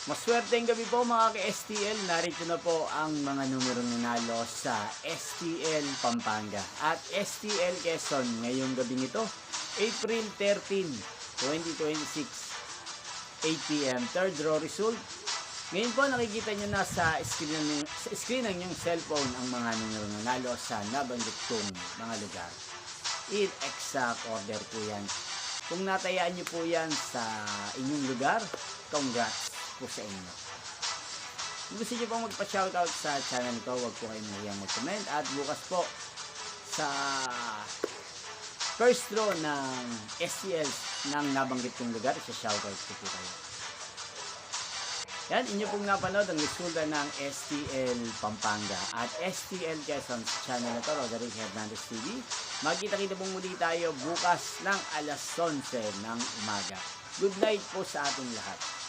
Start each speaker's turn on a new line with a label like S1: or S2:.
S1: Maswerteng gabi po mga ka-STL. Narito na po ang mga numerong nanalo sa STL Pampanga at STL Quezon ngayong gabi nito, April 13, 2026, 8 p.m. Third draw result. Ngayon po nakikita nyo na sa screen ng inyong cellphone ang mga numerong nanalo sa nabanggit kong mga lugar. In exact order po yan. Kung natayaan nyo po yan sa inyong lugar, congrats po sa inyo. Kung gusto nyo pong magpa-shoutout sa channel ko, huwag po kayong mahiyang mag-comment. At bukas po sa first draw ng STL ng nabanggit kong lugar, isa-shoutout ko po kayo. Yan, inyo pong napanood ang resulta ng STL Pampanga at STL Quezon sa channel na to, Roderick Hernandez TV. Magkita-kita pong muli tayo bukas ng alas 11 ng umaga. Good night po sa ating lahat.